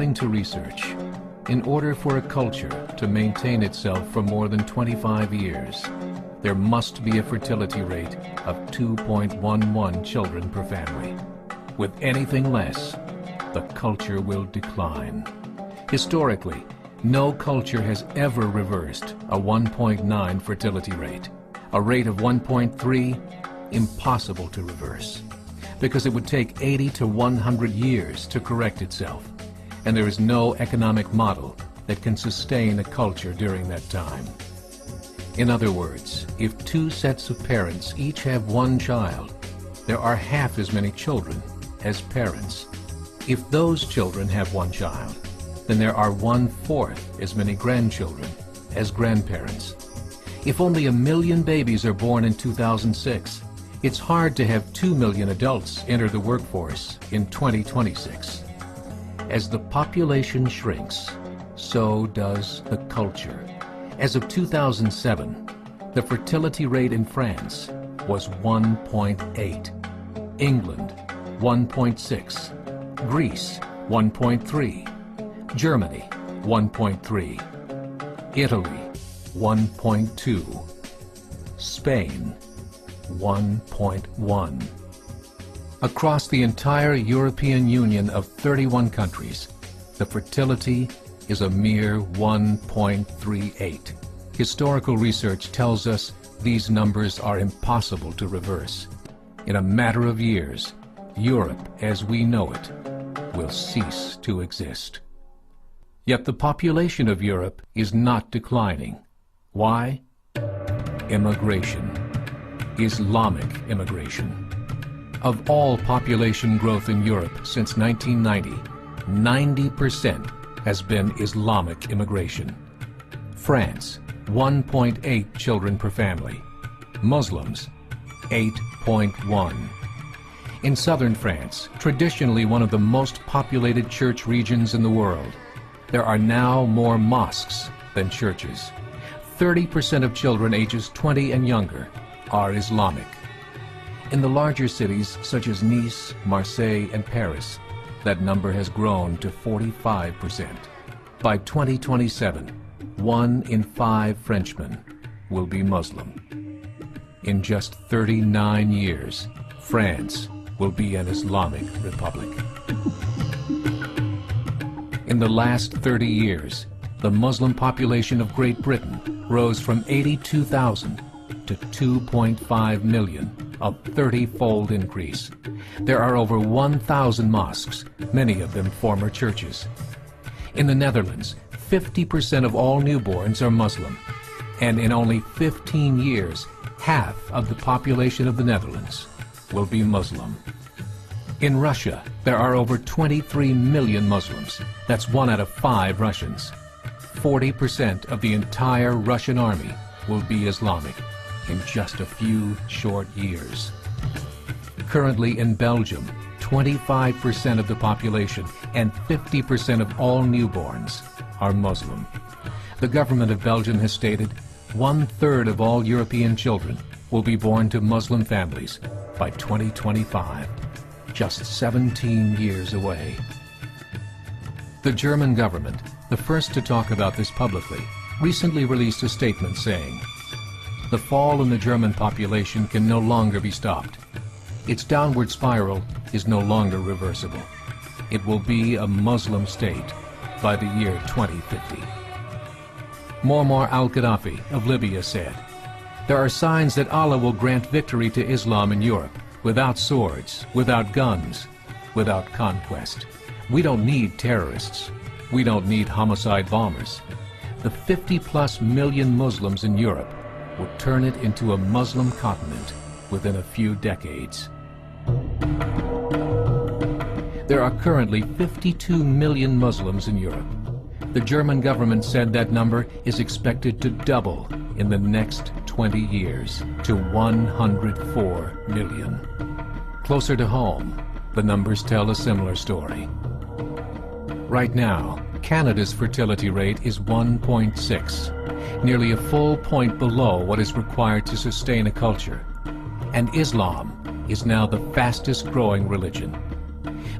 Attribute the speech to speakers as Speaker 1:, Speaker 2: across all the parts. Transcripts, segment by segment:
Speaker 1: According to research, in order for a culture to maintain itself for more than 25 years, there must be a fertility rate of 2.11 children per family. With anything less, the culture will decline. Historically, no culture has ever reversed a 1.9 fertility rate. A rate of 1.3, impossible to reverse, because it would take 80 to 100 years to correct itself, and there is no economic model that can sustain a culture during that time. In other words, if two sets of parents each have one child, there are half as many children as parents. If those children have one child, then there are 1/4 as many grandchildren as grandparents. If only 1 million babies are born in 2006, it's hard to have 2 million adults enter the workforce in 2026. As the population shrinks, so does the culture. As of 2007, the fertility rate in France was 1.8, England 1.6, Greece 1.3, Germany 1.3, Italy 1.2, Spain 1.1. Across the entire European Union of 31 countries, the fertility is a mere 1.38. Historical research tells us these numbers are impossible to reverse. In a matter of years, Europe as we know it will cease to exist. Yet the population of Europe is not declining. Why? Immigration. Islamic immigration. Of all population growth in Europe since 1990, 90% has been Islamic immigration. France, 1.8 children per family. Muslims, 8.1. In southern France, traditionally one of the most populated church regions in the world, there are now more mosques than churches. 30% of children ages 20 and younger are Islamic. In the larger cities such as Nice, Marseille, and Paris, that number has grown to 45%. By 2027, 1 in 5 Frenchmen will be Muslim. In just 39 years, France will be an Islamic republic. In the last 30 years, the Muslim population of Great Britain rose from 82,000 to 2.5 million, a 30-fold increase. There are over 1,000 mosques, many of them former churches. In the Netherlands, 50% of all newborns are Muslim, and in only 15 years, half of the population of the Netherlands will be Muslim. In Russia, there are over 23 million Muslims. That's 1 out of 5 Russians. 40% of the entire Russian army will be Islamic in just a few short years. Currently in Belgium, 25% of the population and 50% of all newborns are Muslim. The government of Belgium has stated 1/3 of all European children will be born to Muslim families by 2025, just 17 years away. The German government, the first to talk about this publicly, recently released a statement saying, "The fall in the German population can no longer be stopped. Its downward spiral is no longer reversible. It will be a Muslim state by the year 2050. Muammar al-Gaddafi of Libya said, "There are signs that Allah will grant victory to Islam in Europe, without swords, without guns, without conquest. We don't need terrorists. We don't need homicide bombers. The 50+ million Muslims in Europe will turn it into a Muslim continent within a few decades." There are currently 52 million Muslims in Europe. The German government said that number is expected to double in the next 20 years to 104 million. Closer to home, the numbers tell a similar story. Right now, Canada's fertility rate is 1.6, nearly a full point below what is required to sustain a culture. And Islam is now the fastest growing religion.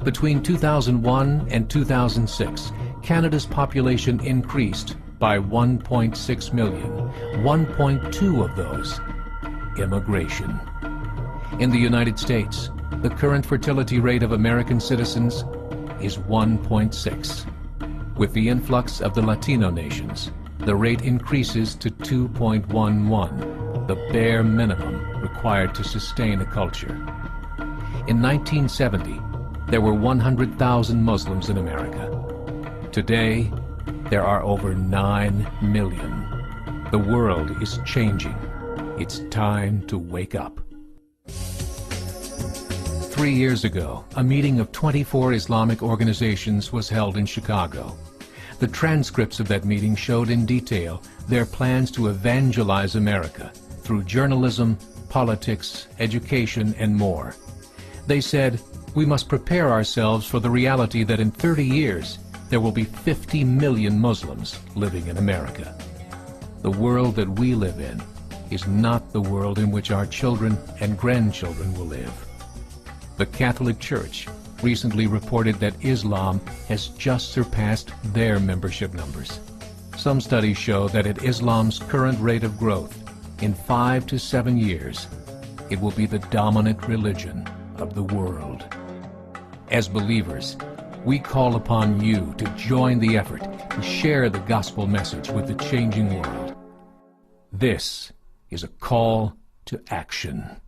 Speaker 1: Between 2001 and 2006, Canada's population increased by 1.6 million, 1.2 of those immigration. In the United States, the current fertility rate of American citizens is 1.6. With the influx of the Latino nations, the rate increases to 2.11, the bare minimum required to sustain a culture. In 1970, there were 100,000 Muslims in America. Today, there are over 9 million. The world is changing. It's time to wake up. 3 years ago, a meeting of 24 Islamic organizations was held in Chicago. The transcripts of that meeting showed in detail their plans to evangelize America through journalism, politics, education, and more. They said, we must prepare ourselves for the reality that in 30 years, there will be 50 million Muslims living in America. The world that we live in is not the world in which our children and grandchildren will live. The Catholic Church recently reported that Islam has just surpassed their membership numbers. Some studies show that at Islam's current rate of growth, in 5 to 7 years, it will be the dominant religion of the world. As believers, we call upon you to join the effort to share the gospel message with the changing world. This is a call to action.